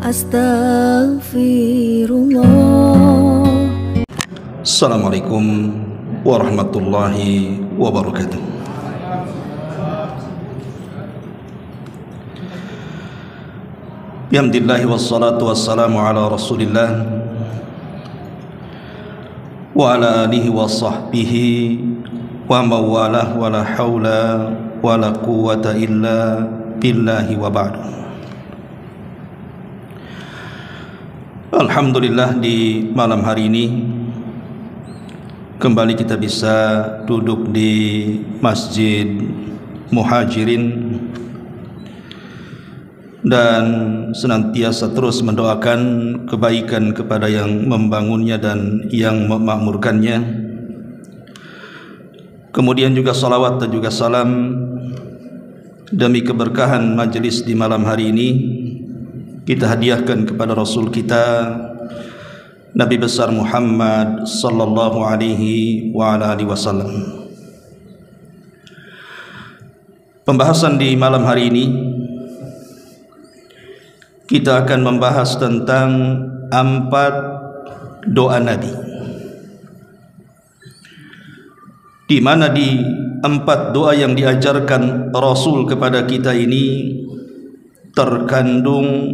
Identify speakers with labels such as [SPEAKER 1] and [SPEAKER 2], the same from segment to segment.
[SPEAKER 1] Astaghfirullah.
[SPEAKER 2] Assalamualaikum warahmatullahi wabarakatuh. Bihamdillahi wassalatu wassalamu ala rasulillah wa ala alihi wa sahbihi wa mawalah wa la hawla wa la quwwata illa billahi wa ba'du. Alhamdulillah, di malam hari ini kembali kita bisa duduk di Masjid Muhajirin dan senantiasa terus mendoakan kebaikan kepada yang membangunnya dan yang memakmurkannya. Kemudian juga salawat dan juga salam demi keberkahan majelis di malam hari ini kita hadiahkan kepada Rasul kita Nabi besar Muhammad sallallahu alaihi wa ala alihi wasallam. Pembahasan di malam hari ini kita akan membahas tentang 4 doa Nabi, di mana di 4 doa yang diajarkan Rasul kepada kita ini terkandung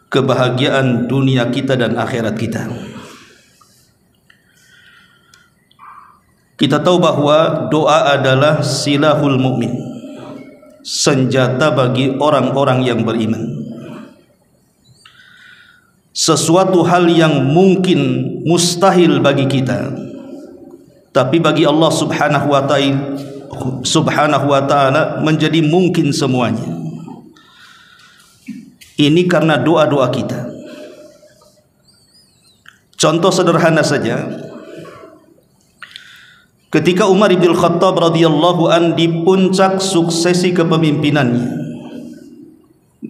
[SPEAKER 2] kebahagiaan dunia kita dan akhirat kita. Kita tahu bahwa doa adalah silahul mukmin, senjata bagi orang-orang yang beriman. Sesuatu hal yang mungkin mustahil bagi kita, tapi bagi Allah subhanahu wa ta'ala menjadi mungkin semuanya. Ini karena doa-doa kita. Contoh sederhana saja, ketika Umar bin Khattab radhiyallahu an di puncak suksesi kepemimpinannya,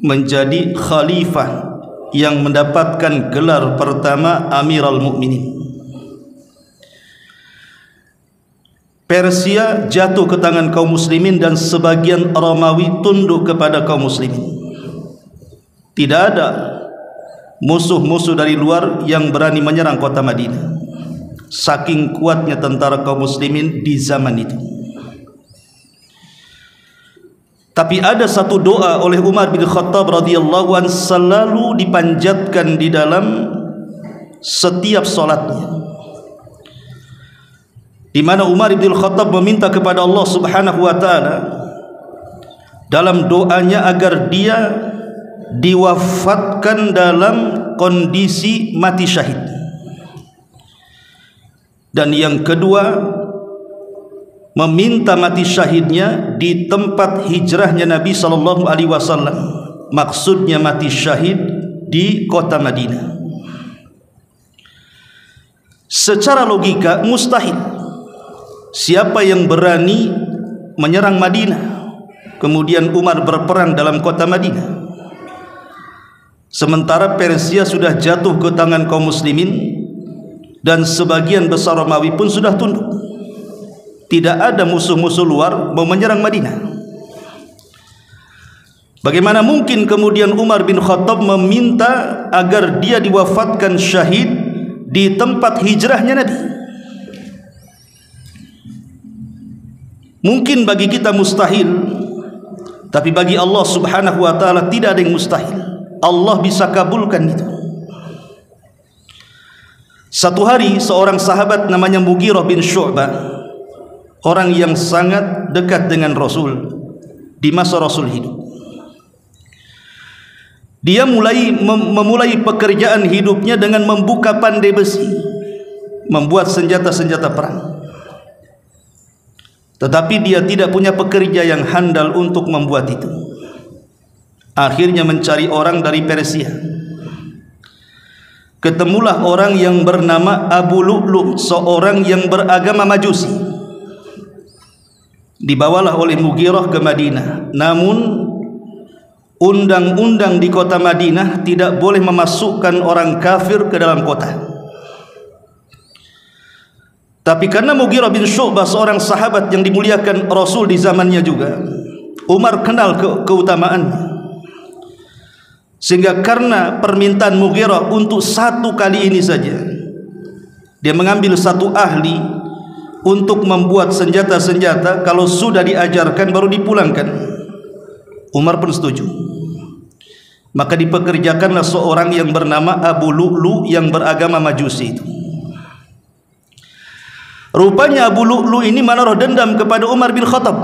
[SPEAKER 2] menjadi khalifah yang mendapatkan gelar pertama Amirul Mukminin, Persia jatuh ke tangan kaum muslimin dan sebagian Romawi tunduk kepada kaum muslimin. Tidak ada musuh-musuh dari luar yang berani menyerang kota Madinah, saking kuatnya tentara kaum muslimin di zaman itu. Tapi ada satu doa oleh Umar bin Khattab radhiyallahu anhu selalu dipanjatkan di dalam setiap salatnya, di mana Umar bin Khattab meminta kepada Allah subhanahu wa ta'ala dalam doanya agar dia diwafatkan dalam kondisi mati syahid. Dan yang kedua, meminta mati syahidnya di tempat hijrahnya Nabi sallallahu alaihi wasallam. Maksudnya mati syahid di kota Madinah. Secara logika mustahil. Siapa yang berani menyerang Madinah, kemudian Umar berperang dalam kota Madinah, sementara Persia sudah jatuh ke tangan kaum muslimin dan sebagian besar Romawi pun sudah tunduk. Tidak ada musuh-musuh luar mau menyerang Madinah. Bagaimana mungkin kemudian Umar bin Khattab meminta agar dia diwafatkan syahid di tempat hijrahnya Nabi? Mungkin bagi kita mustahil, tapi bagi Allah subhanahu wa ta'ala tidak ada yang mustahil. Allah bisa kabulkan itu. Satu hari seorang sahabat namanya Mughirah bin Syu'bah, orang yang sangat dekat dengan Rasul di masa Rasul hidup, dia memulai pekerjaan hidupnya dengan membuka pandai besi, membuat senjata-senjata perang. Tetapi dia tidak punya pekerja yang handal untuk membuat itu. Akhirnya mencari orang dari Persia. Ketemulah orang yang bernama Abu Lu'lu', seorang yang beragama Majusi. Dibawalah oleh Mughirah ke Madinah. Namun undang-undang di kota Madinah tidak boleh memasukkan orang kafir ke dalam kota. Tapi karena Mughirah bin Syu'bah seorang sahabat yang dimuliakan Rasul di zamannya juga, Umar kenal keutamaannya. Sehingga karena permintaan Mughirah untuk satu kali ini saja, dia mengambil satu ahli untuk membuat senjata-senjata. Kalau sudah diajarkan baru dipulangkan. Umar pun setuju. Maka dipekerjakanlah seorang yang bernama Abu Lu'lu yang beragama Majusi itu. Rupanya Abu Lu'lu ini menaruh dendam kepada Umar bin Khattab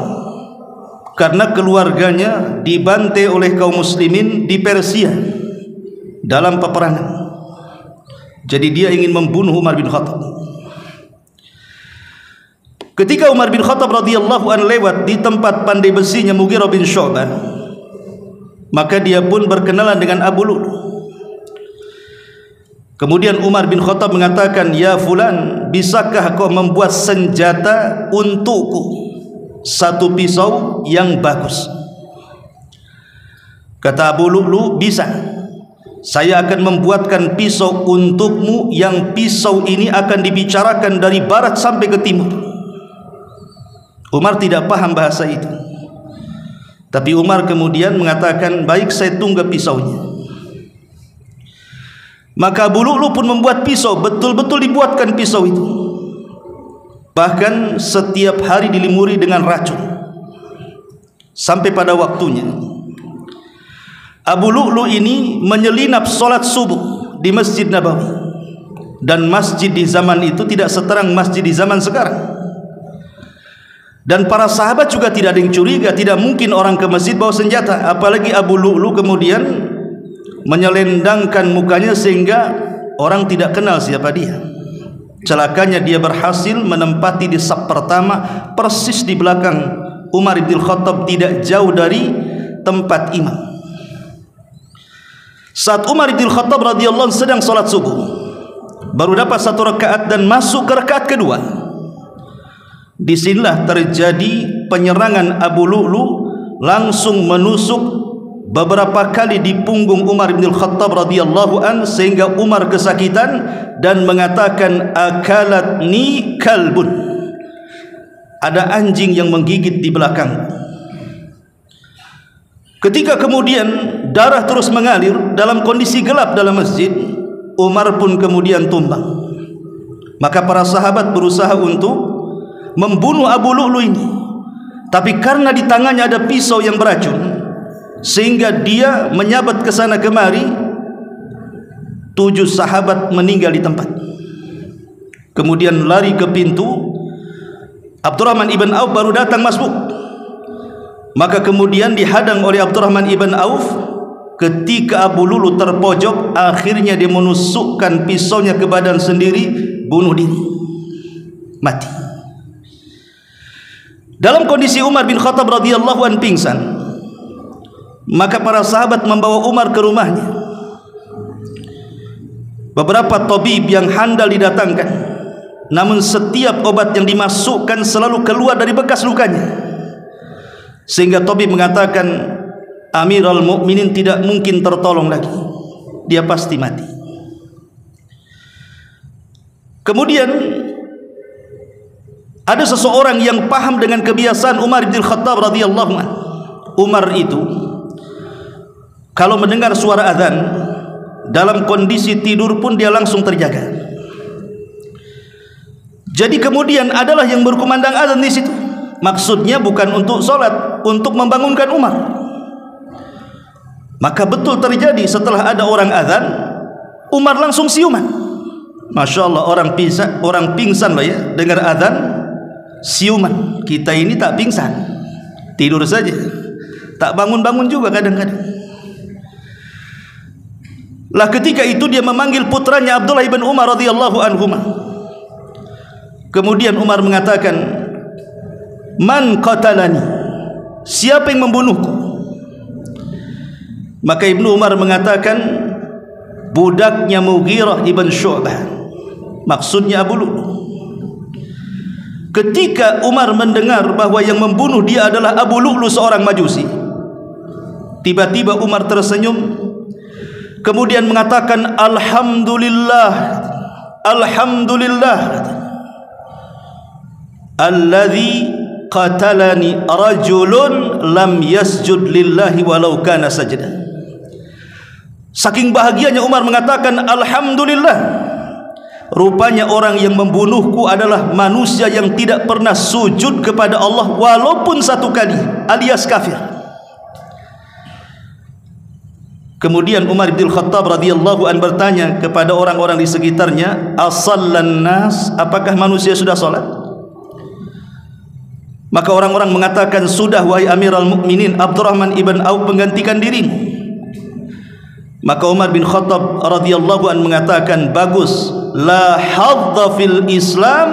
[SPEAKER 2] karena keluarganya dibantai oleh kaum muslimin di Persia dalam peperangan. Jadi dia ingin membunuh Umar bin Khattab. Ketika Umar bin Khattab radhiyallahu anhu lewat di tempat pandai besinya Mughirah bin Syu'bah, maka dia pun berkenalan dengan Abu Lu'lu. Kemudian Umar bin Khattab mengatakan, "Ya fulan, bisakah kau membuat senjata untukku? Satu pisau yang bagus." Kata Abu Lu'lu, "Bisa. Saya akan membuatkan pisau untukmu yang pisau ini akan dibicarakan dari barat sampai ke timur." Umar tidak paham bahasa itu. Tapi Umar kemudian mengatakan, "Baik, saya tunggu pisaunya." Maka Abu Lu'lu pun membuat pisau, betul-betul dibuatkan pisau itu. Bahkan setiap hari dilimuri dengan racun. Sampai pada waktunya Abu Lu'lu ini menyelinap solat subuh di Masjid Nabawi. Dan masjid di zaman itu tidak seterang masjid di zaman sekarang. Dan para sahabat juga tidak ada yang curiga. Tidak mungkin orang ke masjid bawa senjata. Apalagi Abu Lu'lu kemudian menyelendangkan mukanya sehingga orang tidak kenal siapa dia. Celakanya dia berhasil menempati di saf pertama, persis di belakang Umar bin Khattab, tidak jauh dari tempat imam. Saat Umar bin Khattab radhiyallahu anhu sedang salat subuh, baru dapat satu rakaat dan masuk ke rakaat kedua, disinilah terjadi penyerangan. Abu Lu'lu langsung menusuk beberapa kali di punggung Umar bin Khattab radhiyallahu an, sehingga Umar kesakitan dan mengatakan, "Akalatni kalbun." Ada anjing yang menggigit di belakang. Ketika kemudian darah terus mengalir dalam kondisi gelap dalam masjid, Umar pun kemudian tumbang. Maka para sahabat berusaha untuk membunuh Abu Lu'lu ini, tapi karena di tangannya ada pisau yang beracun, sehingga dia menyabat ke sana kemari. 7 sahabat meninggal di tempat. Kemudian lari ke pintu. Abdurrahman ibn Auf baru datang masuk. Maka kemudian dihadang oleh Abdurrahman ibn Auf. Ketika Abu Lu'lu terpojok, akhirnya dia menusukkan pisaunya ke badan sendiri, bunuh diri, mati. Dalam kondisi Umar bin Khattab radhiyallahu anhu pingsan, maka para sahabat membawa Umar ke rumahnya. Beberapa tabib yang handal didatangkan, namun setiap obat yang dimasukkan selalu keluar dari bekas lukanya, sehingga tabib mengatakan, Amirul Mukminin tidak mungkin tertolong lagi, dia pasti mati. Kemudian ada seseorang yang paham dengan kebiasaan Umar bin Khattab radhiyallahu anhu. Umar itu kalau mendengar suara azan, dalam kondisi tidur pun dia langsung terjaga. Jadi kemudian adalah yang berkumandang azan di situ. Maksudnya bukan untuk sholat, untuk membangunkan Umar. Maka betul terjadi setelah ada orang azan, Umar langsung siuman. Masya Allah, orang pingsan lah ya, dengar azan siuman. Kita ini tak pingsan, tidur saja, tak bangun-bangun juga kadang-kadang. Lah ketika itu dia memanggil putranya Abdullah ibn Umar radhiyallahu anhuma. Kemudian Umar mengatakan, "Man qatalani?" Siapa yang membunuhku? Maka Ibnu Umar mengatakan, budaknya Mughirah ibn Syu'bah, maksudnya Abu Lu'lu. Ketika Umar mendengar bahwa yang membunuh dia adalah Abu Lu'lu, seorang Majusi, tiba-tiba Umar tersenyum, kemudian mengatakan, Alhamdulillah, Alhamdulillah, alladzi qatalani rajulun lam yasjud lillahi walau kana sajda. Saking bahagianya Umar mengatakan, alhamdulillah, rupanya orang yang membunuhku adalah manusia yang tidak pernah sujud kepada Allah walaupun satu kali, alias kafir. Kemudian Umar bin Khattab radhiyallahu an bertanya kepada orang-orang di sekitarnya, asallan nas, apakah manusia sudah salat? Maka orang-orang mengatakan, sudah wahai Amirul Mukminin, Abdurrahman ibn Auf menggantikan dirimu. Maka Umar bin Khattab radhiyallahu an mengatakan, bagus, la hadza fil Islam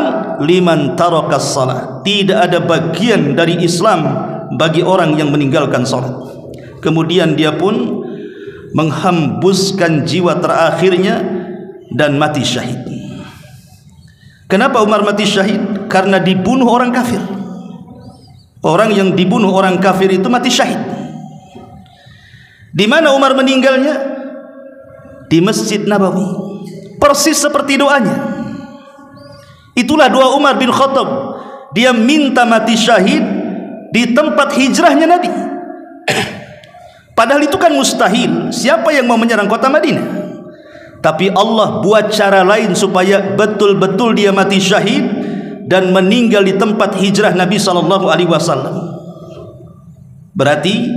[SPEAKER 2] liman taraka shalah. Tidak ada bagian dari Islam bagi orang yang meninggalkan salat. Kemudian dia pun menghembuskan jiwa terakhirnya dan mati syahid. Kenapa Umar mati syahid? Karena dibunuh orang kafir. Orang yang dibunuh orang kafir itu mati syahid. Di mana Umar meninggalnya? Di Masjid Nabawi. Persis seperti doanya. Itulah doa Umar bin Khattab. Dia minta mati syahid di tempat hijrahnya Nabi. Padahal itu kan mustahil. Siapa yang mau menyerang kota Madinah? Tapi Allah buat cara lain supaya betul-betul dia mati syahid dan meninggal di tempat hijrah Nabi SAW. Berarti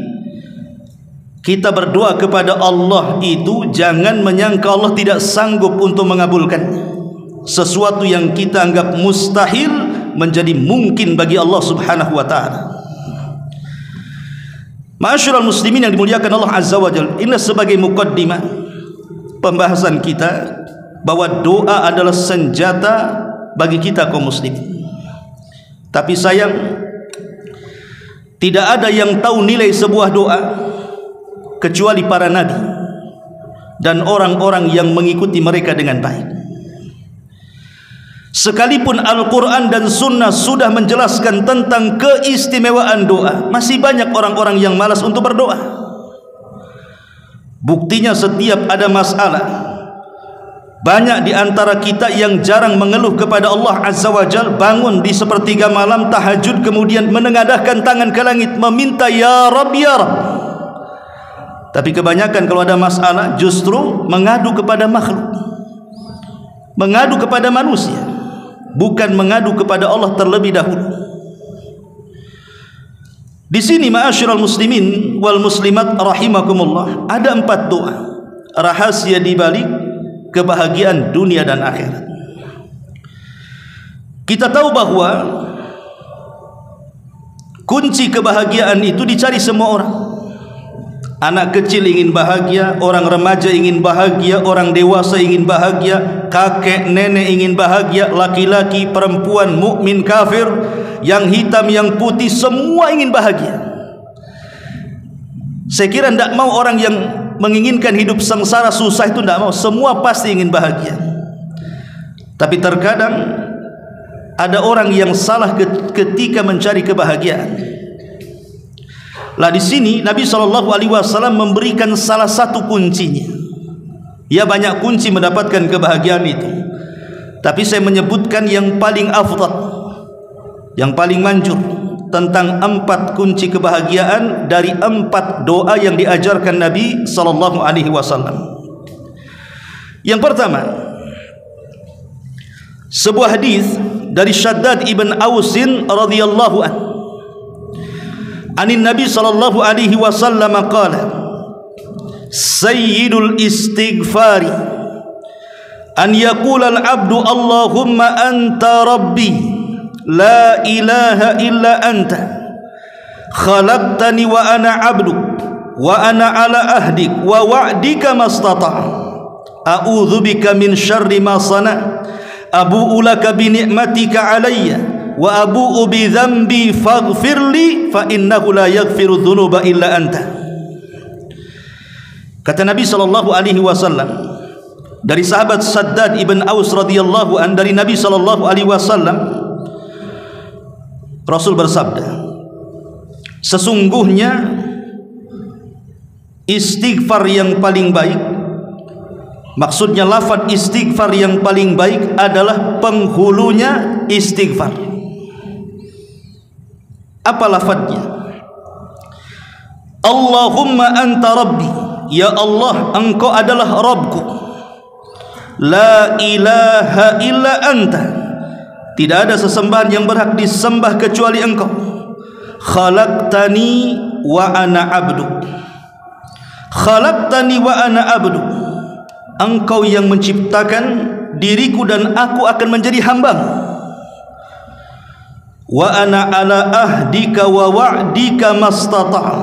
[SPEAKER 2] kita berdoa kepada Allah itu jangan menyangka Allah tidak sanggup untuk mengabulkannya. Sesuatu yang kita anggap mustahil menjadi mungkin bagi Allah Subhanahu wa ta'ala. Ma'asyiral muslimin yang dimuliakan Allah Azza wa Jalla, ini sebagai muqaddimah pembahasan kita bahwa doa adalah senjata bagi kita kaum muslimin. Tapi sayang, tidak ada yang tahu nilai sebuah doa kecuali para nabi dan orang-orang yang mengikuti mereka dengan baik. Sekalipun Al-Quran dan Sunnah sudah menjelaskan tentang keistimewaan doa, masih banyak orang-orang yang malas untuk berdoa. Buktinya setiap ada masalah, banyak di antara kita yang jarang mengeluh kepada Allah Azza wa Jalla, bangun di sepertiga malam tahajud kemudian menengadahkan tangan ke langit meminta ya Rabb ya Rabb. Tapi kebanyakan kalau ada masalah justru mengadu kepada makhluk, mengadu kepada manusia, bukan mengadu kepada Allah terlebih dahulu. Di sini ma'asyiral muslimin wal muslimat rahimakumullah, ada 4 doa rahasia di balik kebahagiaan dunia dan akhirat. Kita tahu bahwa kunci kebahagiaan itu dicari semua orang. Anak kecil ingin bahagia, orang remaja ingin bahagia, orang dewasa ingin bahagia, kakek nenek ingin bahagia, laki-laki perempuan, mukmin kafir, yang hitam yang putih, semua ingin bahagia. Saya kira tidak mau orang yang menginginkan hidup sengsara susah itu, tidak mau. Semua pasti ingin bahagia. Tapi terkadang ada orang yang salah ketika mencari kebahagiaan. Lah di sini Nabi SAW memberikan salah satu kuncinya. Ya, banyak kunci mendapatkan kebahagiaan itu, tapi saya menyebutkan yang paling afdal, yang paling manjur tentang 4 kunci kebahagiaan dari 4 doa yang diajarkan Nabi SAW. Yang pertama, sebuah hadis dari Shaddad ibn Ausin radhiyallahu anhu. Anin Nabi sallallahu alaihi wasallam qala, sayyidul istighfari an yaqula al-'abdu Allahumma anta rabbi la ilaha illa anta khalaqtani wa ana 'abduk wa ana 'ala ahdik wa wa'dika mastata' a'udzu bika min syarri ma sana' abu'u laka bi ni'matika 'alayya wa abu'u bi dzambi faghfirli fa innahu la yaghfiru dzunuba illa anta. Kata Nabi sallallahu alaihi wasallam dari sahabat Shaddad ibn Aus radhiyallahu an, dari Nabi sallallahu alaihi wasallam, Rasul bersabda, sesungguhnya istighfar yang paling baik, maksudnya lafaz istighfar yang paling baik adalah penghulunya istighfar. Apa lafadznya? Allahumma anta rabbi, ya Allah, Engkau adalah Rabbku. La ilaha illa anta, tidak ada sesembahan yang berhak disembah kecuali Engkau. Khalaqtani wa ana abduk. Khalaqtani wa ana abduk, Engkau yang menciptakan diriku dan aku akan menjadi hamba-Mu. Wa ana ala ahdika wa wa'dika mastata',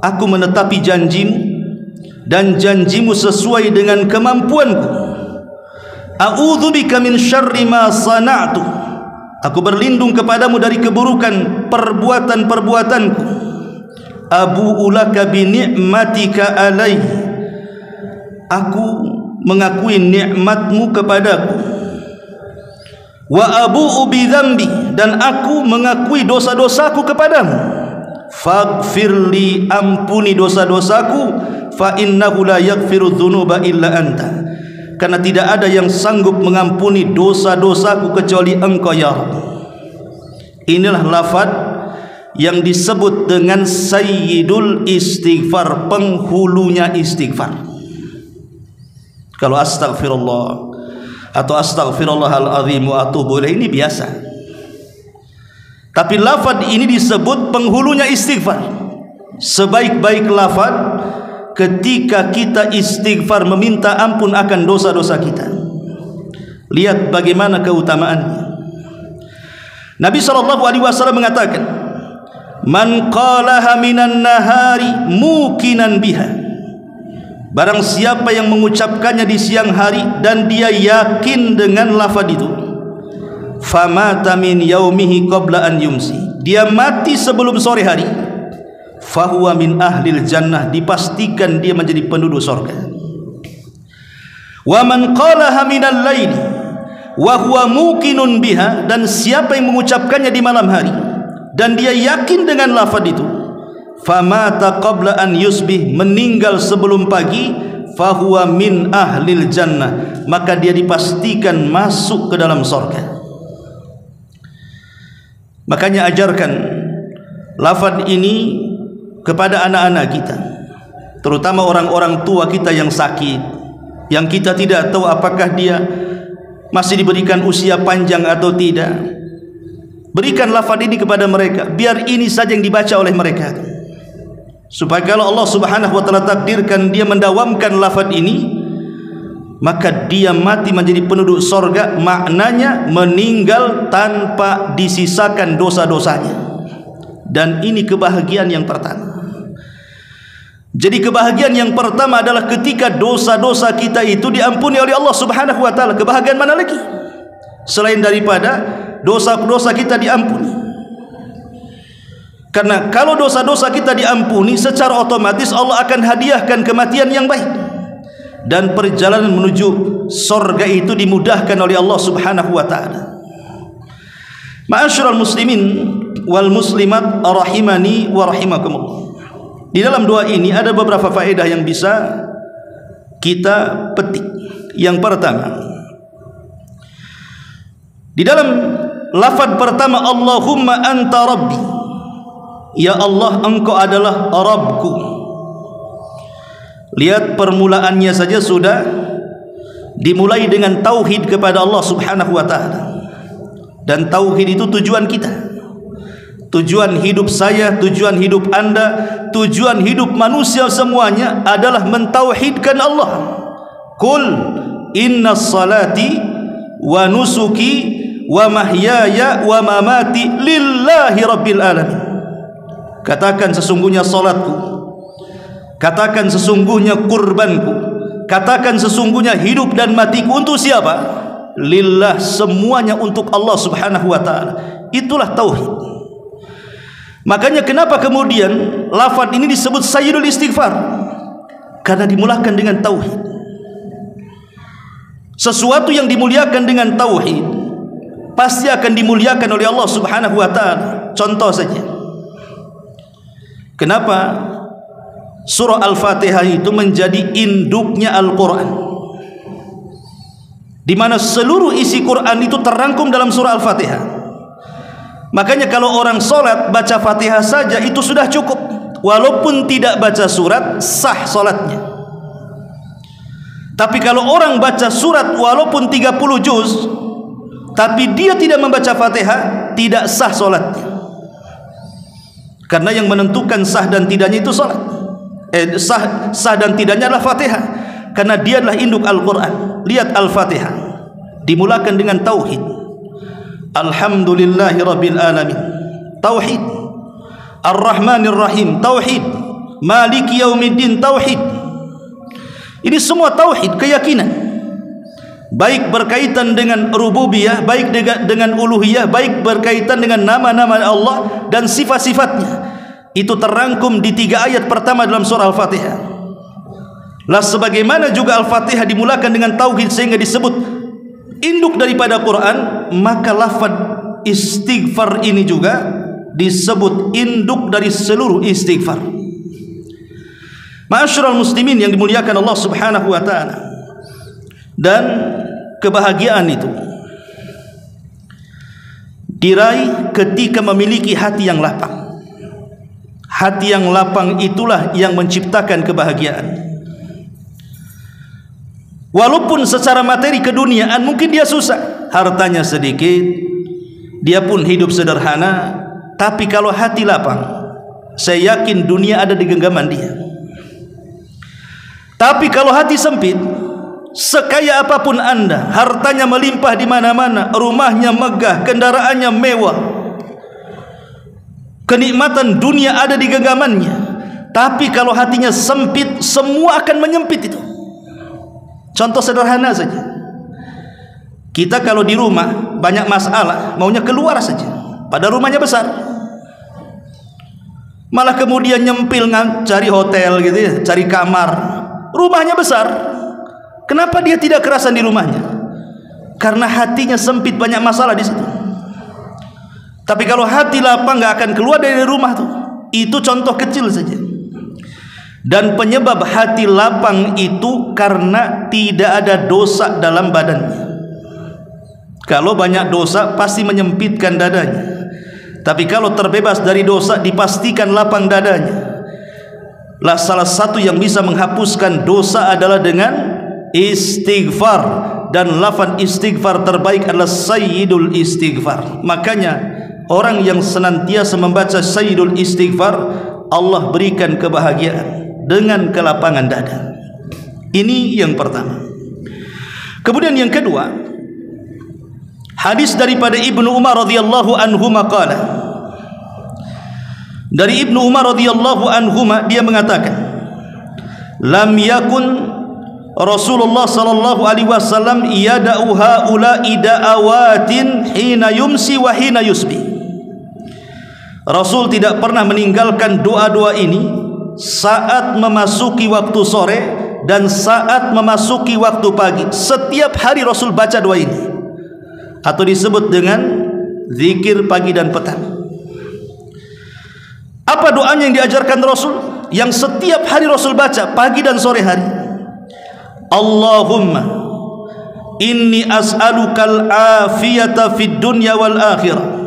[SPEAKER 2] aku menetapi janjimu dan janjimu sesuai dengan kemampuanku. A'udzubika min syarri ma sana'tu, aku berlindung kepadamu dari keburukan perbuatan-perbuatanku. Abu'u laka bi ni'matika alaihi, aku mengakui nikmatmu kepadaku. Wa abu'u bi dzambi, dan aku mengakui dosa-dosaku kepadamu. Faghfirli, ampuni dosa-dosaku. Fa innahu la yaghfiru dzunuba illa anta, karena tidak ada yang sanggup mengampuni dosa-dosaku kecuali Engkau ya Rabb. Inilah lafaz yang disebut dengan sayyidul istighfar, penghulunya istighfar. Kalau astagfirullah atau astaghfirullahaladzim wa atubu ilaih ini biasa, tapi lafaz ini disebut penghulunya istighfar. Sebaik-baik lafaz ketika kita istighfar, meminta ampun akan dosa-dosa kita. Lihat bagaimana keutamaannya. Nabi SAW mengatakan, man qalaha minan nahari mukinan biha, barang siapa yang mengucapkannya di siang hari dan dia yakin dengan lafaz itu, famata min yaumihi qabla an yumsi, dia mati sebelum sore hari, fahuwa min ahlil jannah, dipastikan dia menjadi penduduk surga. Wa man qalaha minal laili wa huwa muqinun biha, dan siapa yang mengucapkannya di malam hari dan dia yakin dengan lafaz itu, famata qabla an yusbih, meninggal sebelum pagi, fahuwa min ahlil jannah, maka dia dipastikan masuk ke dalam surga. Makanya ajarkan lafaz ini kepada anak-anak kita, terutama orang-orang tua kita yang sakit, yang kita tidak tahu apakah dia masih diberikan usia panjang atau tidak. Berikan lafaz ini kepada mereka, biar ini saja yang dibaca oleh mereka, supaya kalau Allah Subhanahu wa taala takdirkan dia mendawamkan lafaz ini, maka dia mati menjadi penduduk surga. Maknanya meninggal tanpa disisakan dosa-dosanya. Dan ini kebahagiaan yang pertama. Jadi kebahagiaan yang pertama adalah ketika dosa-dosa kita itu diampuni oleh Allah Subhanahu wa taala. Kebahagiaan mana lagi selain daripada dosa-dosa kita diampuni? Karena kalau dosa-dosa kita diampuni, secara otomatis Allah akan hadiahkan kematian yang baik, dan perjalanan menuju surga itu dimudahkan oleh Allah Subhanahu wa taala. Ma'asyiral muslimin wal muslimat rahimani wa rahimakumullah. Di dalam doa ini ada beberapa faedah yang bisa kita petik. Yang pertama, di dalam lafaz pertama, Allahumma anta rabbi, ya Allah, Engkau adalah Rabbku. Lihat permulaannya saja sudah dimulai dengan tauhid kepada Allah Subhanahu wa taala. Dan tauhid itu tujuan kita, tujuan hidup saya, tujuan hidup Anda, tujuan hidup manusia semuanya adalah mentauhidkan Allah. Qul inna salati wa nusuki wa mahyaya wa mamati lillahi rabbil alamin. Katakan sesungguhnya salatku, katakan sesungguhnya kurbanku, katakan sesungguhnya hidup dan matiku untuk siapa? Lillah, semuanya untuk Allah Subhanahu wa taala. Itulah tauhid. Makanya kenapa kemudian lafaz ini disebut sayyidul istighfar? Karena dimulakan dengan tauhid. Sesuatu yang dimuliakan dengan tauhid pasti akan dimuliakan oleh Allah Subhanahu wa taala. Contoh saja, kenapa surah Al-Fatihah itu menjadi induknya Al-Quran, di mana seluruh isi Quran itu terangkum dalam surah Al-Fatihah. Makanya kalau orang sholat baca Fatihah saja itu sudah cukup. walaupun tidak baca surat sah solatnya. Tapi kalau orang baca surat walaupun 30 juz tapi dia tidak membaca Fatihah, tidak sah solatnya. Karena yang menentukan sah dan tidaknya itu solat. Sah dan tidaknya adalah Fatihah. Karena dia adalah induk Al-Quran. Lihat Al-Fatihah dimulakan dengan tauhid. Alhamdulillahi Rabbil Alamin, tauhid. Ar-Rahmanir Rahim, tauhid. Maliki Yaumiddin, tauhid. Ini semua tauhid, keyakinan. Baik berkaitan dengan rububiyah, baik dengan uluhiyah, baik berkaitan dengan nama-nama Allah dan sifat-sifatnya. Itu terangkum di 3 ayat pertama dalam surah Al-Fatihah. Lah sebagaimana juga Al-Fatihah dimulakan dengan tauhid sehingga disebut induk daripada Quran, maka lafaz istighfar ini juga disebut induk dari seluruh istighfar. Ma'asyiral muslimin yang dimuliakan Allah Subhanahu wa taala. Dan kebahagiaan itu diraih ketika memiliki hati yang lapang. Hati yang lapang itulah yang menciptakan kebahagiaan. Walaupun secara materi keduniaan mungkin dia susah, hartanya sedikit, dia pun hidup sederhana, tapi kalau hati lapang, saya yakin dunia ada di genggaman dia. Tapi kalau hati sempit, sekaya apapun Anda, hartanya melimpah di mana-mana, rumahnya megah, kendaraannya mewah, kenikmatan dunia ada di genggamannya, tapi kalau hatinya sempit, semua akan menyempit itu. Contoh sederhana saja. Kita kalau di rumah banyak masalah, maunya keluar saja, padahal rumahnya besar. Malah kemudian nyempil cari hotel gitu ya, cari kamar. Rumahnya besar. Kenapa dia tidak kerasan di rumahnya? Karena hatinya sempit, banyak masalah di situ. Tapi kalau hati lapang nggak akan keluar dari rumah tuh. Itu contoh kecil saja. Dan penyebab hati lapang itu karena tidak ada dosa dalam badannya. Kalau banyak dosa pasti menyempitkan dadanya. Tapi kalau terbebas dari dosa dipastikan lapang dadanya. Lah salah satu yang bisa menghapuskan dosa adalah dengan istighfar, dan lafaz istighfar terbaik adalah sayyidul istighfar. Makanya orang yang senantiasa membaca sayyidul istighfar, Allah berikan kebahagiaan dengan kelapangan dada. Ini yang pertama. Kemudian yang kedua, hadis daripada Ibnu Umar radhiyallahu anhu maqala. Dari Ibnu Umar radhiyallahu anhuma dia mengatakan, lam yakun Rasulullah sallallahu alaihi wasallam yada'u haula'i da'awatin hina yumsi wa hina yusbi. Rasul tidak pernah meninggalkan doa-doa ini saat memasuki waktu sore dan saat memasuki waktu pagi. Setiap hari Rasul baca doa ini, atau disebut dengan zikir pagi dan petang. Apa doanya yang diajarkan Rasul yang setiap hari Rasul baca pagi dan sore hari? Allahumma inni as'alukal afiyata fid dunya wal akhirah.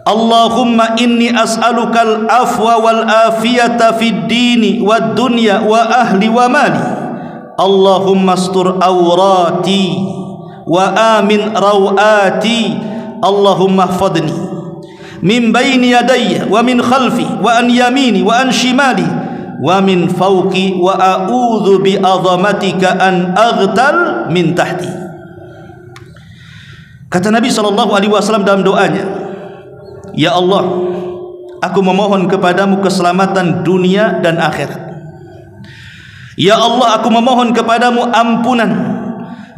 [SPEAKER 2] Allahumma inni as'alukal afwa wal afiyata fid dini wad dunya wa ahli wa mali. Allahumma astur awrati wa amin rawati. Allahumma hfadni min baini yadayya wa min khalfi wa an yamini wa an shimali wa min fawqi wa a'udzu bi azamatika an aghtal min tahti. Kata Nabi SAW dalam doanya, ya Allah, aku memohon kepadamu keselamatan dunia dan akhirat. Ya Allah, aku memohon kepadamu ampunan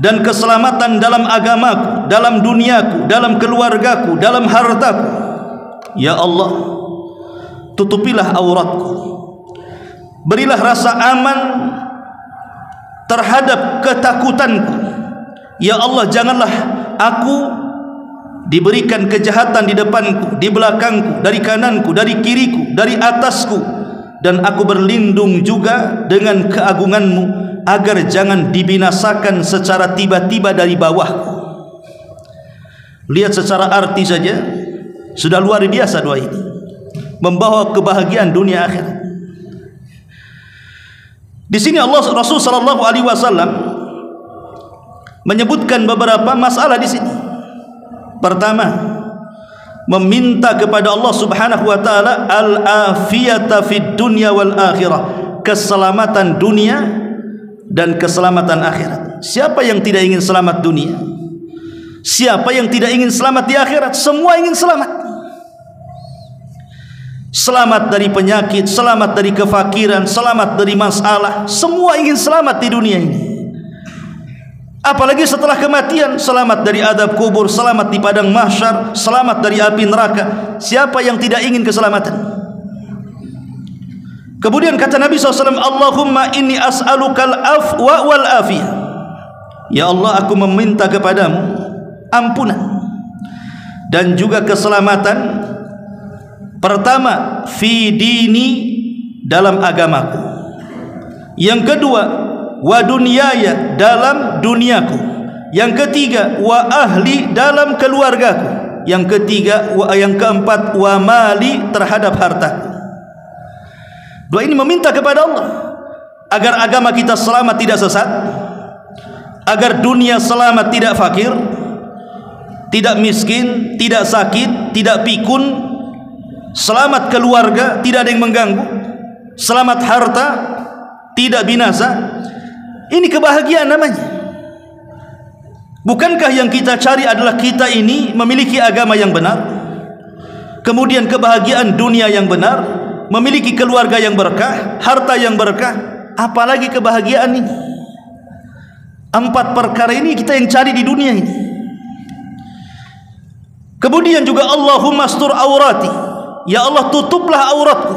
[SPEAKER 2] dan keselamatan dalam agamaku, dalam duniaku, dalam keluargaku, dalam hartaku. Ya Allah, tutupilah auratku, berilah rasa aman terhadap ketakutanku. Ya Allah, janganlah aku diberikan kejahatan di depanku, di belakangku, dari kananku, dari kiriku, dari atasku. Dan aku berlindung juga dengan keagunganmu agar jangan dibinasakan secara tiba-tiba dari bawahku. Lihat secara arti saja sudah luar biasa doa ini. membawa kebahagiaan dunia akhirat. Di sini Rasul sallallahu alaihi wasallam menyebutkan beberapa masalah di sini. Pertama, meminta kepada Allah Subhanahu wa taala al-afiyata fid dunya wal akhirah, keselamatan dunia dan keselamatan akhirat. Siapa yang tidak ingin selamat dunia? Siapa yang tidak ingin selamat di akhirat? Semua ingin selamat. Selamat dari penyakit, selamat dari kefakiran, selamat dari masalah. Semua ingin selamat di dunia ini. Apalagi setelah kematian, selamat dari adab kubur, selamat di padang mahsyar, selamat dari api neraka. Siapa yang tidak ingin keselamatan? Kemudian kata Nabi SAW, Allahumma inni as'alukal afwa wal afiyah. Ya Allah, aku meminta kepadamu ampunan dan juga keselamatan. Pertama, fi dini, dalam agamaku. Yang kedua, wa dunyaya, dalam duniaku. Yang ketiga, wa ahli, dalam keluargaku. Yang ketiga, yang keempat, wa mali, terhadap hartaku. Doa ini meminta kepada Allah agar agama kita selamat, tidak sesat, agar dunia selamat, tidak fakir, tidak miskin, tidak sakit, tidak pikun, selamat keluarga, tidak ada yang mengganggu, selamat harta, tidak binasa. Ini kebahagiaan namanya. Bukankah yang kita cari adalah kita ini memiliki agama yang benar, kemudian kebahagiaan dunia yang benar, memiliki keluarga yang berkah, harta yang berkah, apalagi kebahagiaan ini? 4 perkara ini kita yang cari di dunia ini. Kemudian juga Allahumma astur aurati, ya Allah tutuplah auratku.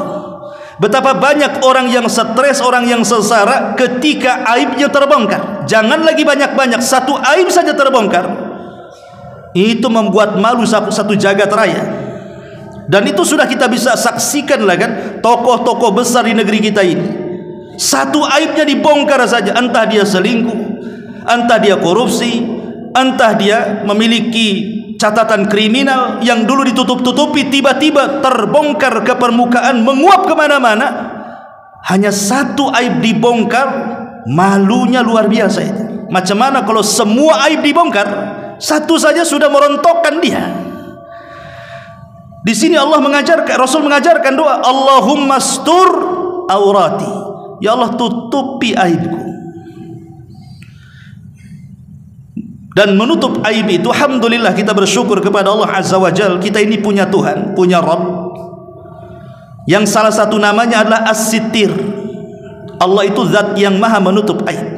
[SPEAKER 2] Betapa banyak orang yang stres, orang yang sengsara ketika aibnya terbongkar. Jangan lagi banyak-banyak, satu aib saja terbongkar, itu membuat malu satu jagat raya. Dan itu sudah kita bisa saksikan lah kan, tokoh-tokoh besar di negeri kita ini, satu aibnya dibongkar saja, entah dia selingkuh, entah dia korupsi, entah dia memiliki catatan kriminal yang dulu ditutup-tutupi, tiba-tiba terbongkar ke permukaan, menguap kemana-mana. Hanya satu aib dibongkar, malunya luar biasa itu. Macam mana kalau semua aib dibongkar, satu saja sudah merontokkan dia. Di sini Allah mengajarkan, Rasul mengajarkan doa, Allahumma astur aurati, ya Allah tutupi aibku. Dan menutup aib itu, alhamdulillah kita bersyukur kepada Allah Azza wa Jalla. Kita ini punya Tuhan, punya Rabb, yang salah satu namanya adalah As-Sittir. Allah itu zat yang maha menutup aib.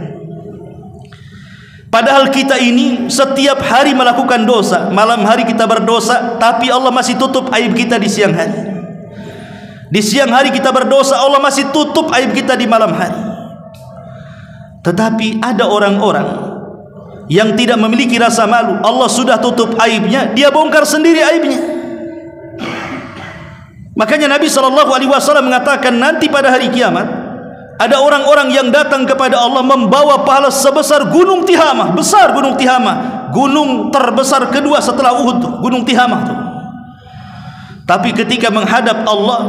[SPEAKER 2] Padahal kita ini setiap hari melakukan dosa, malam hari kita berdosa, tapi Allah masih tutup aib kita di siang hari. Di siang hari kita berdosa, Allah masih tutup aib kita di malam hari. Tetapi ada orang-orang yang tidak memiliki rasa malu. Allah sudah tutup aibnya, dia bongkar sendiri aibnya. Makanya Nabi SAW mengatakan, nanti pada hari kiamat ada orang-orang yang datang kepada Allah membawa pahala sebesar gunung Tihamah. Besar gunung Tihamah, gunung terbesar kedua setelah Uhud, gunung Tihamah itu. Tapi ketika menghadap Allah,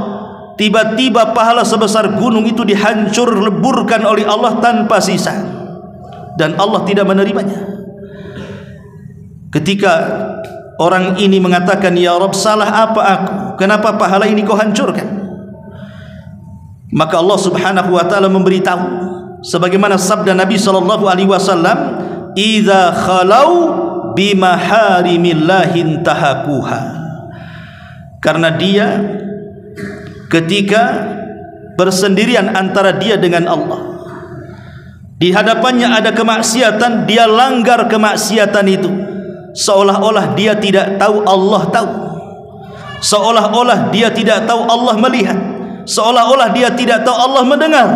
[SPEAKER 2] tiba-tiba pahala sebesar gunung itu dihancur leburkan oleh Allah tanpa sisa, dan Allah tidak menerimanya. Ketika orang ini mengatakan, ya Rabb, salah apa aku? Kenapa pahala ini kau hancurkan? Maka Allah Subhanahu wa taala memberitahu, sebagaimana sabda Nabi sallallahu alaihi wasallam, "Idza khalau bimaharimillahi intahakuha." Karena dia ketika bersendirian antara dia dengan Allah, di hadapannya ada kemaksiatan, dia langgar kemaksiatan itu, seolah-olah dia tidak tahu Allah tahu, seolah-olah dia tidak tahu Allah melihat, seolah-olah dia tidak tahu Allah mendengar.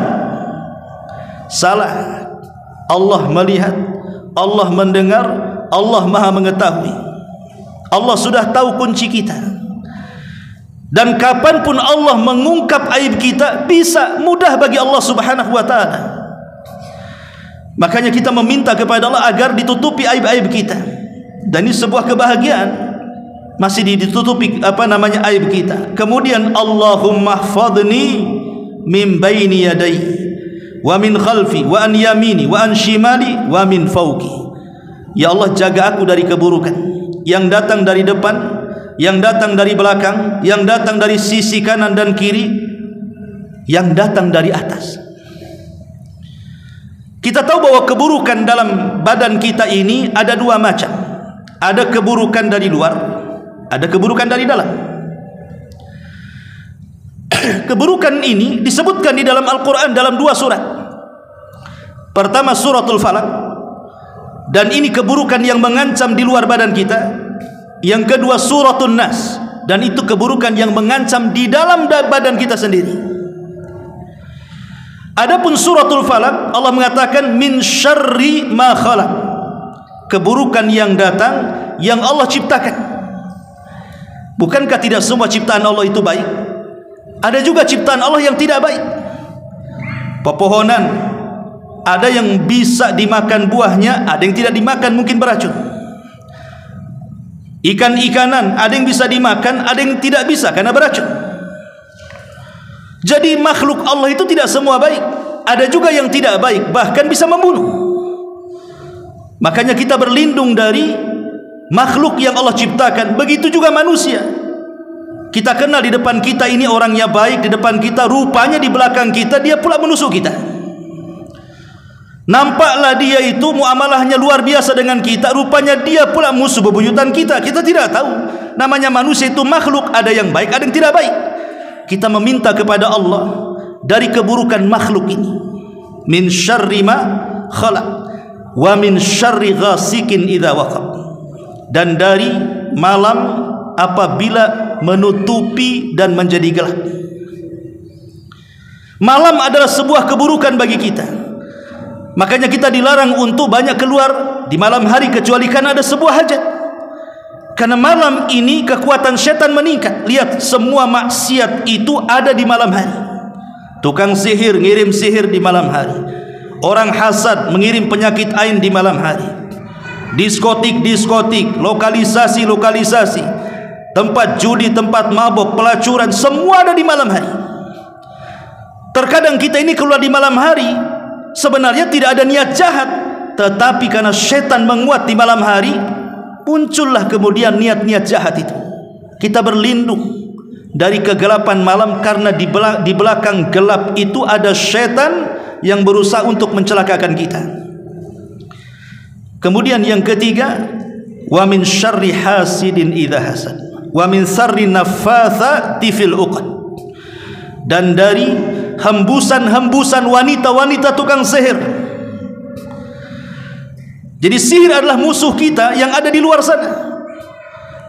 [SPEAKER 2] Salah. Allah melihat, Allah mendengar, Allah maha mengetahui. Allah sudah tahu kunci kita, dan kapanpun Allah mengungkap aib kita, bisa mudah bagi Allah Subhanahu wa ta'ala. Makanya kita meminta kepada Allah agar ditutupi aib-aib kita. Dan ini sebuah kebahagiaan masih ditutupi aib kita. Kemudian Allahumma hfadhni min baini yadai wa min khalfi wa an yamini wa an shimali wa min fawqi. Ya Allah, jaga aku dari keburukan yang datang dari depan, yang datang dari belakang, yang datang dari sisi kanan dan kiri, yang datang dari atas. Kita tahu bahwa keburukan dalam badan kita ini ada dua macam. Ada keburukan dari luar, ada keburukan dari dalam. Keburukan ini disebutkan di dalam Al-Quran dalam dua surat. Pertama suratul Falaq, dan ini keburukan yang mengancam di luar badan kita. Yang kedua suratul Nas, dan itu keburukan yang mengancam di dalam badan kita sendiri. Adapun suratul Falaq, Allah mengatakan min syarri ma khalaq, keburukan yang datang yang Allah ciptakan. Bukankah tidak semua ciptaan Allah itu baik? Ada juga ciptaan Allah yang tidak baik. Pepohonan, ada yang bisa dimakan buahnya, ada yang tidak dimakan, mungkin beracun. Ikan-ikanan, ada yang bisa dimakan, ada yang tidak bisa karena beracun. Jadi makhluk Allah itu tidak semua baik, ada juga yang tidak baik, bahkan bisa membunuh. Makanya kita berlindung dari makhluk yang Allah ciptakan. Begitu juga manusia. Kita kenal di depan kita ini orangnya baik, di depan kita, rupanya di belakang kita dia pula menusuk kita. Nampaklah dia itu muamalahnya luar biasa dengan kita, rupanya dia pula musuh bebuyutan kita. Kita tidak tahu. Namanya manusia itu makhluk, ada yang baik, ada yang tidak baik. Kita meminta kepada Allah dari keburukan makhluk ini. Min syarri ma khalaq wa min syarri ghasikin idza waqab, dan dari malam apabila menutupi dan menjadi gelap. Malam adalah sebuah keburukan bagi kita. Makanya kita dilarang untuk banyak keluar di malam hari kecuali karena ada sebuah hajat. Karena malam ini kekuatan setan meningkat. Lihat, semua maksiat itu ada di malam hari. Tukang sihir ngirim sihir di malam hari. Orang hasad mengirim penyakit ain di malam hari. Diskotik, lokalisasi, tempat judi, tempat mabok, pelacuran, semua ada di malam hari. Terkadang kita ini keluar di malam hari, sebenarnya tidak ada niat jahat, tetapi karena setan menguat di malam hari, muncullah kemudian niat-niat jahat itu. Kita berlindung dari kegelapan malam, karena di belakang gelap itu ada setan yang berusaha untuk mencelakakan kita. Kemudian yang ketiga, wa min syarri hasidin idza hasad wa min syarri naffatsati fil uqad, dan dari hembusan-hembusan wanita-wanita tukang sihir. Jadi sihir adalah musuh kita yang ada di luar sana.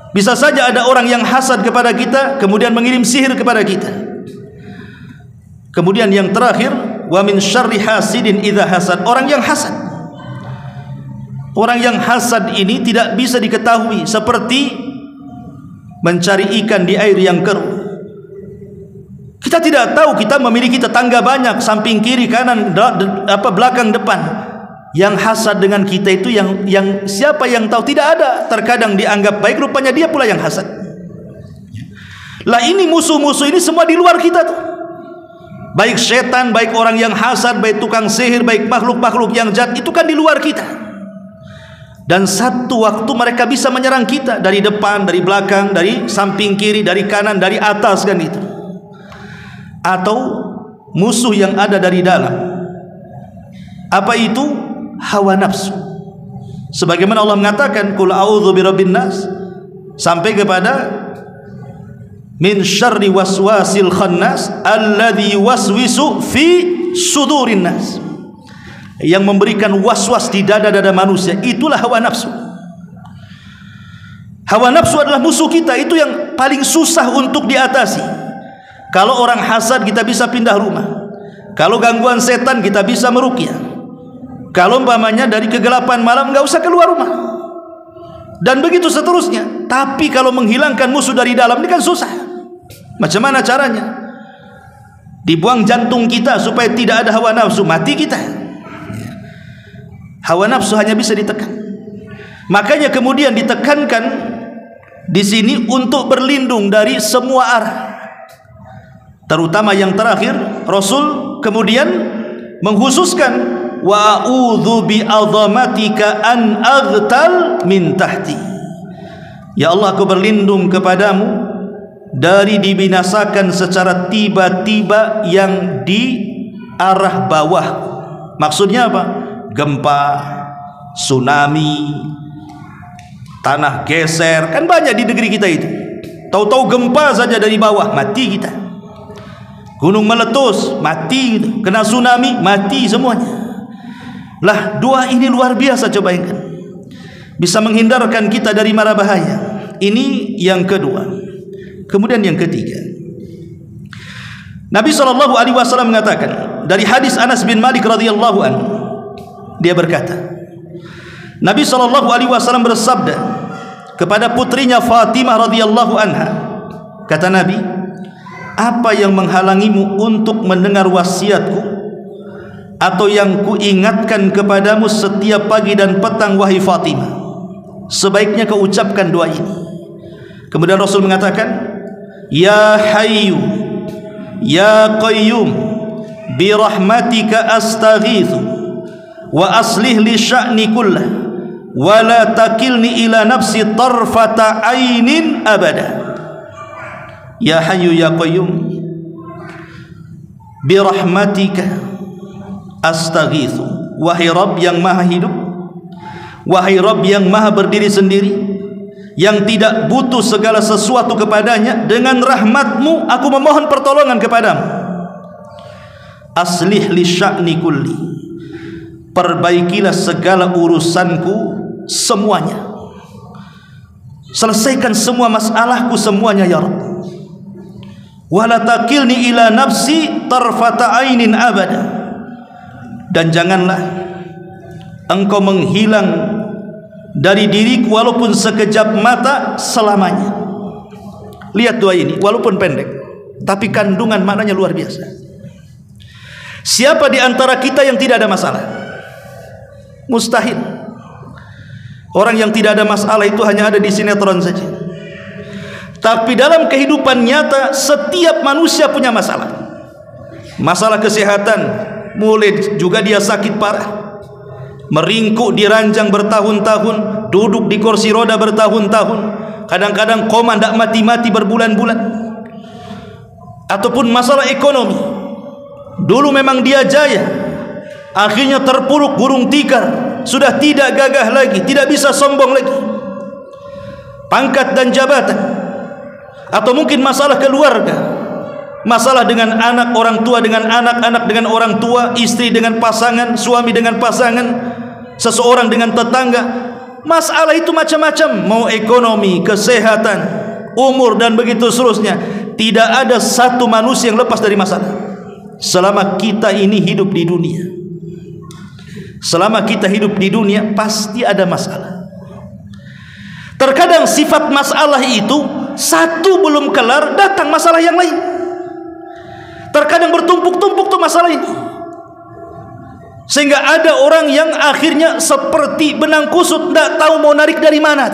[SPEAKER 2] Bisa saja ada orang yang hasad kepada kita, kemudian mengirim sihir kepada kita. Kemudian yang terakhir, wa min syarri hasidin idza hasad, orang yang hasad. Orang yang hasad ini tidak bisa diketahui, seperti mencari ikan di air yang keruh. Kita tidak tahu, kita memiliki tetangga banyak, samping kiri kanan belakang depan. Yang hasad dengan kita itu yang siapa yang tahu? Tidak ada. Terkadang dianggap baik, rupanya dia pula yang hasad. Lah ini musuh-musuh ini semua di luar kita tuh. Baik setan, baik orang yang hasad, baik tukang sihir, baik makhluk-makhluk yang jahat, itu kan di luar kita. Dan satu waktu mereka bisa menyerang kita dari depan, dari belakang, dari samping kiri, dari kanan, dari atas, kan itu. Atau musuh yang ada dari dalam. Apa itu? Hawa nafsu. Sebagaimana Allah mengatakan, qul a'udzu birabbin nas, sampai kepada min syarri waswasil khannas alladzi waswisu fi sudurin nas, yang memberikan waswas di dada-dada manusia. Itulah hawa nafsu. Hawa nafsu adalah musuh kita, itu yang paling susah untuk diatasi. Kalau orang hasad kita bisa pindah rumah. Kalau gangguan setan kita bisa meruqyah. Kalau umpamanya dari kegelapan malam nggak usah keluar rumah. Dan begitu seterusnya. Tapi kalau menghilangkan musuh dari dalam ini kan susah. Macam mana caranya? Dibuang jantung kita supaya tidak ada hawa nafsu, mati kita. Hawa nafsu hanya bisa ditekan. Makanya kemudian ditekankan di sini untuk berlindung dari semua arah, terutama yang terakhir. Rasul kemudian mengkhususkan, wa a'udzu bi 'azamatika an aghtal min tahti. Ya Allah, aku berlindung kepadamu dari dibinasakan secara tiba-tiba yang di arah bawah. Maksudnya apa? Gempa, tsunami, tanah geser, kan banyak di negeri kita itu. Tahu-tahu gempa saja dari bawah, mati kita. Gunung meletus, mati kita. Kena tsunami, mati semuanya. Lah, doa ini luar biasa, coba bayangkan. Bisa menghindarkan kita dari mara bahaya. Ini yang kedua. Kemudian yang ketiga, Nabi SAW mengatakan dari hadis Anas bin Malik radhiyallahu anhu, dia berkata, Nabi SAW bersabda kepada putrinya Fatimah radhiyallahu anha, kata Nabi, apa yang menghalangimu untuk mendengar wasiatku atau yang kuingatkan kepadamu setiap pagi dan petang, wahai Fatimah? Sebaiknya kau ucapkan doa ini. Kemudian Rasul mengatakan, ya Hayyu ya Qayyum bi rahmatika astaghitsu wa aslih li sya'ni kullah wa la takilni ila nafsi tarfata ainin abada. Ya Hayyu ya Qayyum bi rahmatika astaghitsu, wahai Rabb yang maha hidup, wahai Rabb yang maha berdiri sendiri, yang tidak butuh segala sesuatu kepadanya, dengan rahmatmu aku memohon pertolongan kepadamu. Aslih li sya'ni kulli, perbaikilah segala urusanku semuanya, selesaikan semua masalahku semuanya ya Rabb. Wala takilni ila nafsi tarfata ainin abada, dan janganlah engkau menghilang dari diriku walaupun sekejap mata selamanya. Lihat doa ini, walaupun pendek tapi kandungan maknanya luar biasa. Siapa di antara kita yang tidak ada masalah? Mustahil. Orang yang tidak ada masalah itu hanya ada di sinetron saja. Tapi dalam kehidupan nyata setiap manusia punya masalah. Masalah kesehatan, mulai juga dia sakit parah, meringkuk di ranjang bertahun-tahun, duduk di kursi roda bertahun-tahun, kadang-kadang koma tidak mati-mati berbulan-bulan. Ataupun masalah ekonomi, dulu memang dia jaya, akhirnya terpuruk burung tikar, sudah tidak gagah lagi, tidak bisa sombong lagi. Pangkat dan jabatan, atau mungkin masalah keluarga, masalah dengan anak, orang tua dengan anak, anak dengan orang tua, istri dengan pasangan, suami dengan pasangan, seseorang dengan tetangga. Masalah itu macam-macam, mau ekonomi, kesehatan, umur, dan begitu seterusnya. Tidak ada satu manusia yang lepas dari masalah selama kita ini hidup di dunia. Selama kita hidup di dunia pasti ada masalah. Terkadang sifat masalah itu satu belum kelar, datang masalah yang lain. Terkadang bertumpuk-tumpuk tuh masalah ini, sehingga ada orang yang akhirnya seperti benang kusut, tidak tahu mau narik dari mana.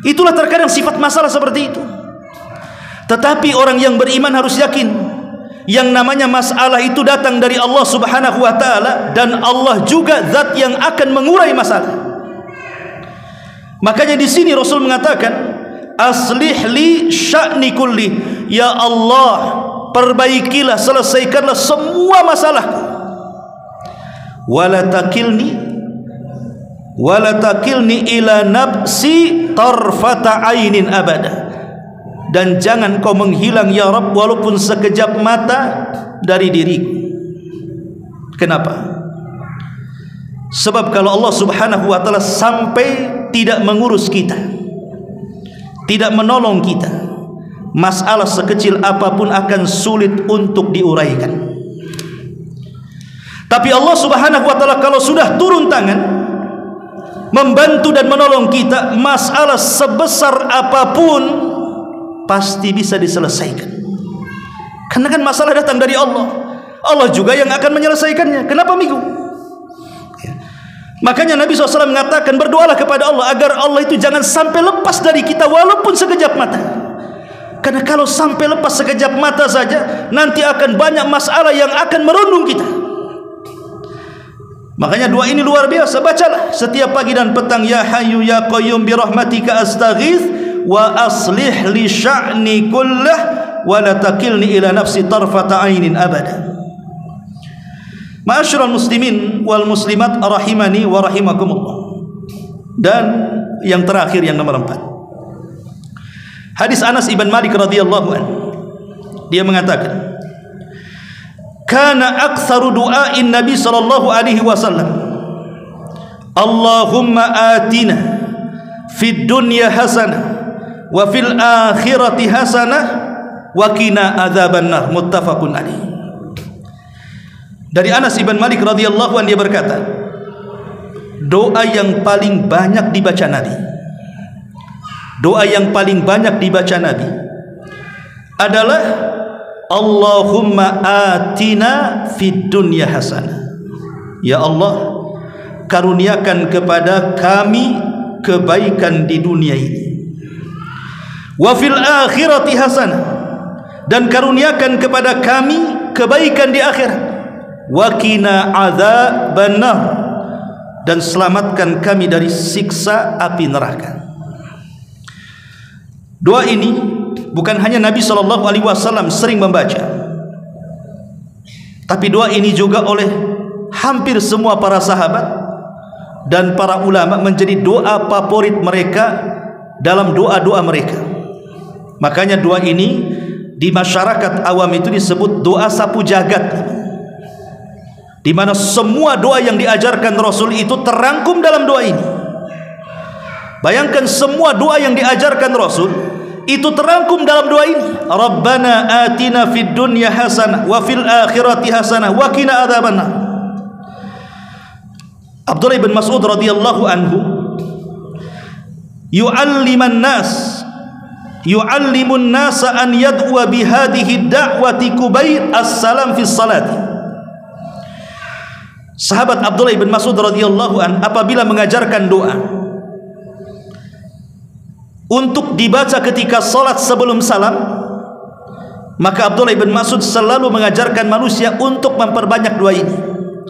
[SPEAKER 2] Itulah terkadang sifat masalah seperti itu. Tetapi orang yang beriman harus yakin, yang namanya masalah itu datang dari Allah Subhanahu wa ta'ala, dan Allah juga zat yang akan mengurai masalah. Makanya di sini Rasul mengatakan, aslih li sya'ni kulli, ya Allah, perbaikilah, selesaikanlah semua masalahku. Wala takilni ila nafsi tarfata ainin abada, dan jangan kau menghilang ya Rabb walaupun sekejap mata dari diriku. Kenapa? Sebab kalau Allah Subhanahu wa ta'ala sampai tidak mengurus kita, tidak menolong kita, masalah sekecil apapun akan sulit untuk diuraikan. Tapi Allah Subhanahu wa ta'ala kalau sudah turun tangan membantu dan menolong kita, masalah sebesar apapun pasti bisa diselesaikan. Karena kan masalah datang dari Allah, Allah juga yang akan menyelesaikannya. Kenapa bingung? Makanya Nabi SAW mengatakan, berdoalah kepada Allah agar Allah itu jangan sampai lepas dari kita walaupun sekejap mata. Karena kalau sampai lepas sekejap mata saja, nanti akan banyak masalah yang akan merundung kita. Makanya doa ini luar biasa. Bacalah setiap pagi dan petang, ya hayyu ya qayyum bi rahmatika astaghits wa aslih li sya'ni kullah wa la takilni ila nafsi tarfata ainin abada. Ma'asyiral muslimin wal muslimat rahimani wa rahimakumullah. Dan yang terakhir, yang nomor 4, hadis Anas ibn Malik radhiyallahu anhu. Dia mengatakan, kana aktsaru du'ain Nabi sallallahu alaihi wasallam, Allahumma atina fid dunya hasanah wa fil akhirati hasanah wa qina adzabannar. Muttafaqun alaih. Dari Anas ibn Malik radhiyallahu anhu, dia berkata, doa yang paling banyak dibaca Nabi, doa yang paling banyak dibaca Nabi adalah Allahumma atina fid dunya hasanah. Ya Allah, karuniakan kepada kami kebaikan di dunia ini. Wa fil akhirati hasanah, dan karuniakan kepada kami kebaikan di akhirat. Wa qina adzabannar, dan selamatkan kami dari siksa api neraka. Doa ini bukan hanya Nabi SAW sering membaca, tapi doa ini juga oleh hampir semua para sahabat dan para ulama menjadi doa favorit mereka dalam doa-doa mereka. Makanya doa ini di masyarakat awam itu disebut doa sapu jagat, di mana semua doa yang diajarkan Rasul itu terangkum dalam doa ini. Bayangkan semua doa yang diajarkan Rasul itu terangkum dalam doa ini. Rabbana atina fid dunya hasanah wa fil akhirati hasanah wa qina adzabannar. Abdullah bin Mas'ud radhiyallahu anhu yu'allimun nasa an yad'u bi hadhihi da'wati kubayr as-salam fi salati. Sahabat Abdullah bin Mas'ud radhiyallahu an apabila mengajarkan doa untuk dibaca ketika salat sebelum salam, maka Abdullah bin Mas'ud selalu mengajarkan manusia untuk memperbanyak doa ini.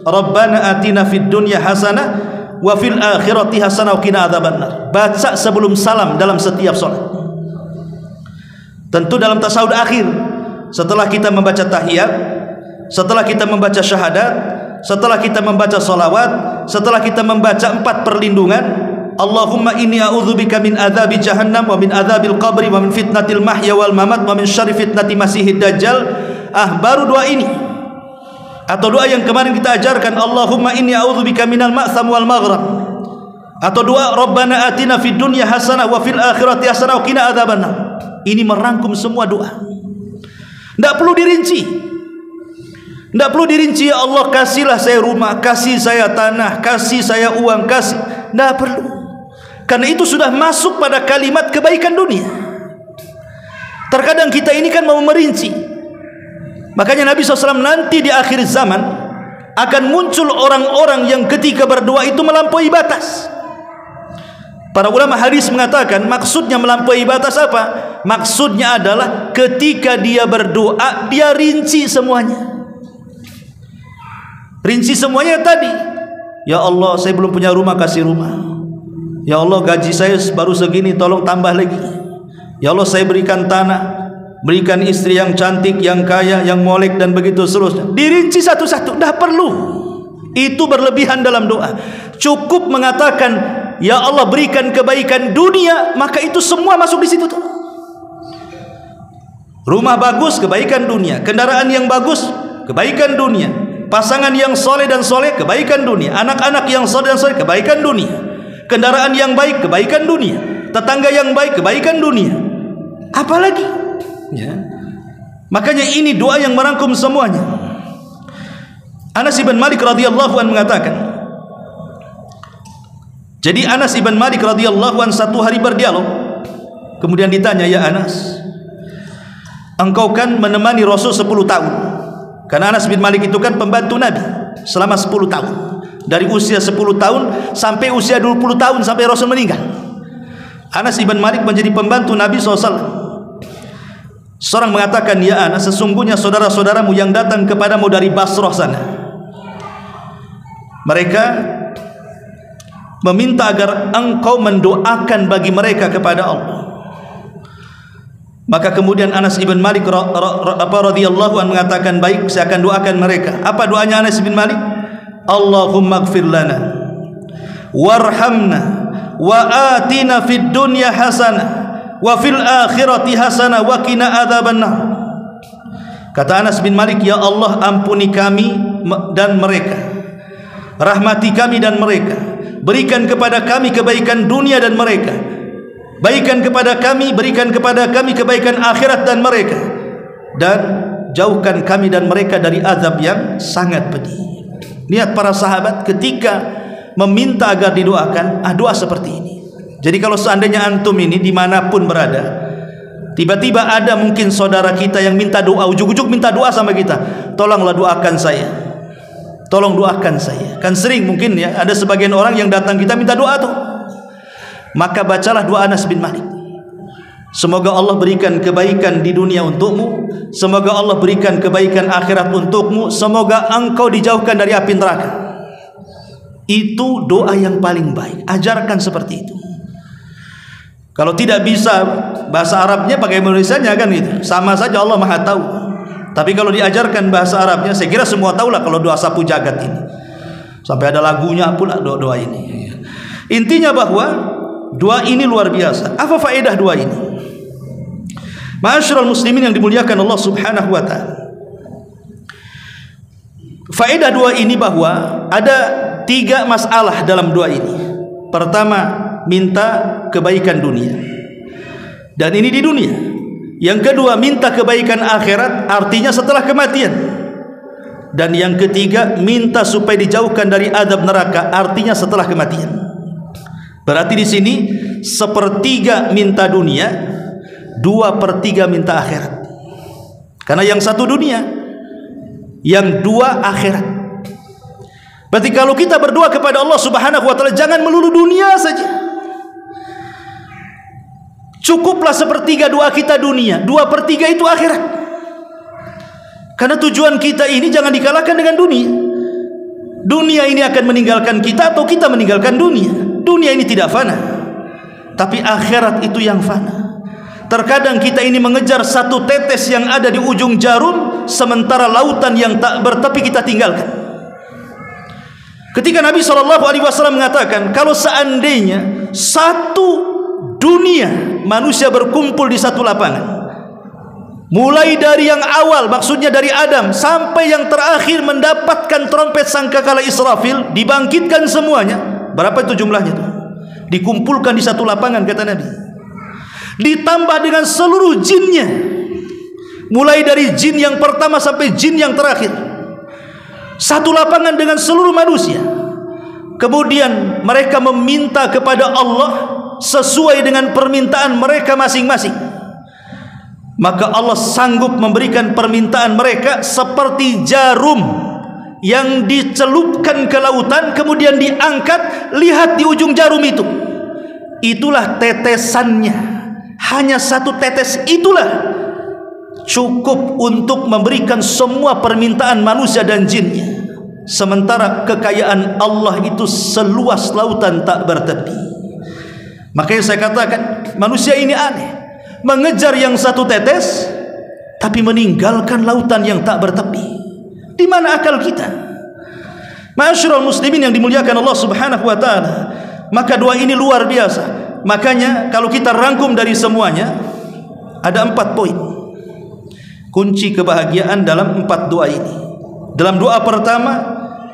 [SPEAKER 2] Rabbana atina fid dunya hasanah wa fil akhirati hasanah wa qina adzabannar. Baca sebelum salam dalam setiap salat. Tentu dalam tasawuf akhir, setelah kita membaca tahiyat, setelah kita membaca syahadat, setelah kita membaca salawat, setelah kita membaca 4 perlindungan, Allahumma inni a'udzubika min adzabi jahannam wa min adzabil qabri wa min fitnatil mahya wal mamat wa min syarri fitnati masihid dajjal. Baru doa ini, atau doa yang kemarin kita ajarkan, Allahumma inni a'udzubika minal ma'tham wal maghrab, atau doa Rabbana atina fid dunya hasanah wa fil akhirati hasanah wa qina adzabannar. Ini merangkum semua doa. Tidak perlu dirinci. Tidak perlu dirinci, ya Allah kasihlah saya rumah, kasih saya tanah, kasih saya uang, kasih. Tidak perlu. Karena itu sudah masuk pada kalimat kebaikan dunia. Terkadang kita ini kan mau merinci. Makanya Nabi SAW nanti di akhir zaman akan muncul orang-orang yang ketika berdoa itu melampaui batas. Para ulama hadis mengatakan maksudnya melampaui batas apa? Maksudnya adalah ketika dia berdoa, dia rinci semuanya. Rinci semuanya tadi. Ya Allah, saya belum punya rumah, kasih rumah. Ya Allah, gaji saya baru segini, tolong tambah lagi. Ya Allah, saya berikan tanah, berikan istri yang cantik, yang kaya, yang molek, dan begitu seterusnya. Dirinci satu-satu. Dah perlu. Itu berlebihan dalam doa. Cukup mengatakan, ya Allah berikan kebaikan dunia, maka itu semua masuk di situ tuh. Rumah bagus, kebaikan dunia. Kendaraan yang bagus, kebaikan dunia. Pasangan yang soleh dan soleh, kebaikan dunia. Anak-anak yang soleh dan soleh, kebaikan dunia. Kendaraan yang baik, kebaikan dunia. Tetangga yang baik, kebaikan dunia. Apalagi ya. Makanya ini doa yang merangkum semuanya. Anas ibn Malik radhiyallahu anhu mengatakan, jadi Anas ibn Malik radhiyallahu anhu satu hari berdialog, kemudian ditanya, ya Anas, engkau kan menemani Rasul 10 tahun. Karena Anas bin Malik itu kan pembantu Nabi selama 10 tahun. dari usia 10 tahun sampai usia 20 tahun sampai Rasul meninggal. Anas ibn Malik menjadi pembantu Nabi SAW. Seorang mengatakan, ya Anas, sesungguhnya saudara-saudaramu yang datang kepadamu dari Basrah sana, mereka meminta agar engkau mendoakan bagi mereka kepada Allah. Maka kemudian Anas ibn Malik radhiyallahu anhu mengatakan, baik, saya akan doakan mereka. Apa doanya Anas ibn Malik? Allahumma ighfir lana warhamna wa atina fid dunya hasanah wa fil akhirati hasanah wa qina adzabannar. Kata Anas bin Malik, ya Allah, ampuni kami dan mereka, rahmati kami dan mereka, berikan kepada kami kebaikan dunia dan mereka, berikan kepada kami kebaikan akhirat dan mereka, dan jauhkan kami dan mereka dari azab yang sangat pedih. Lihat para sahabat ketika meminta agar didoakan, doa seperti ini. Jadi kalau seandainya antum ini dimanapun berada, tiba-tiba ada mungkin saudara kita yang minta doa, ujuk-ujuk minta doa sama kita, tolonglah doakan saya, tolong doakan saya. Kan sering mungkin ya, ada sebagian orang yang datang kita minta doa tuh. Maka bacalah doa Anas bin Malik. Semoga Allah berikan kebaikan di dunia untukmu, semoga Allah berikan kebaikan akhirat untukmu, semoga engkau dijauhkan dari api neraka. Itu doa yang paling baik. Ajarkan seperti itu. Kalau tidak bisa bahasa Arabnya, pakai Indonesianya kan gitu. Sama saja, Allah Maha tahu. Tapi kalau diajarkan bahasa Arabnya, saya kira semua tahulah kalau doa sapu jagat ini. Sampai ada lagunya pula doa ini. Intinya bahwa doa ini luar biasa. Apa faedah doa ini? Ma'asyiral muslimin yang dimuliakan Allah Subhanahu wa taala. Faedah doa ini bahwa ada 3 masalah dalam doa ini. Pertama, minta kebaikan dunia, dan ini di dunia. Yang kedua, minta kebaikan akhirat, artinya setelah kematian. Dan yang ketiga, minta supaya dijauhkan dari azab neraka, artinya setelah kematian. Berarti di sini 1/3 minta dunia, 2/3 minta akhirat. Karena yang satu dunia, yang 2 akhirat. Berarti kalau kita berdoa kepada Allah Subhanahu wa taala, jangan melulu dunia saja. Cukuplah 1/3 doa kita dunia, 2/3 itu akhirat. Karena tujuan kita ini jangan dikalahkan dengan dunia. Dunia ini akan meninggalkan kita atau kita meninggalkan dunia. Dunia ini tidak fana, tapi akhirat itu yang fana. Terkadang kita ini mengejar satu tetes yang ada di ujung jarum, sementara lautan yang tak bertepi kita tinggalkan. Ketika Nabi SAW mengatakan, kalau seandainya satu dunia manusia berkumpul di satu lapangan, mulai dari yang awal, maksudnya dari Adam, sampai yang terakhir mendapatkan trompet sangkakala Israfil, dibangkitkan semuanya. Berapa itu jumlahnya tuh? Dikumpulkan di satu lapangan, kata Nabi. Ditambah dengan seluruh jinnya, mulai dari jin yang pertama sampai jin yang terakhir. Satu lapangan dengan seluruh manusia. Kemudian mereka meminta kepada Allah sesuai dengan permintaan mereka masing-masing. Maka Allah sanggup memberikan permintaan mereka seperti jarum yang dicelupkan ke lautan, kemudian diangkat. Lihat di ujung jarum itu, itulah tetesannya. Hanya satu tetes itulah cukup untuk memberikan semua permintaan manusia dan jinnya. Sementara kekayaan Allah itu seluas lautan tak bertepi. Makanya saya katakan, manusia ini aneh, mengejar yang satu tetes tapi meninggalkan lautan yang tak bertepi. Di mana akal kita? Ma'asyiral muslimin yang dimuliakan Allah Subhanahu wa taala. Maka doa ini luar biasa. Makanya kalau kita rangkum dari semuanya, ada 4 poin kunci kebahagiaan dalam 4 doa ini. Dalam doa pertama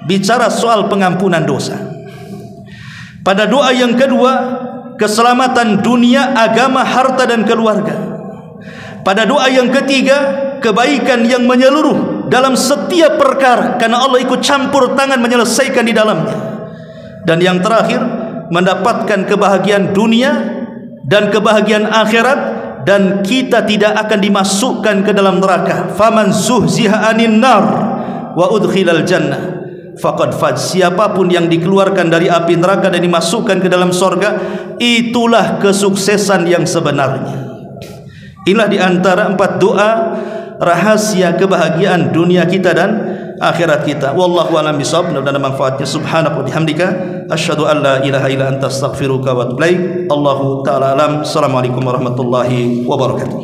[SPEAKER 2] bicara soal pengampunan dosa. Pada doa yang kedua, keselamatan dunia, agama, harta dan keluarga. Pada doa yang ketiga, kebaikan yang menyeluruh dalam setiap perkara, karena Allah ikut campur tangan menyelesaikan di dalamnya. Dan yang terakhir, mendapatkan kebahagiaan dunia dan kebahagiaan akhirat, dan kita tidak akan dimasukkan ke dalam neraka. Faman zuhziha anin nar wa udkhilal jannah faqad faz. Siapapun yang dikeluarkan dari api neraka dan dimasukkan ke dalam sorga, itulah kesuksesan yang sebenarnya. Inilah di antara 4 doa rahasia kebahagiaan dunia kita dan akhirat kita. Wallahu a'lam bishawab. Mudah-mudahan manfaatnya. Subhanaka wa bihamdika asyhadu an la ilaha illa anta astaghfiruka wa atubu ilaik. Allahu taala alam. Assalamualaikum warahmatullahi wabarakatuh.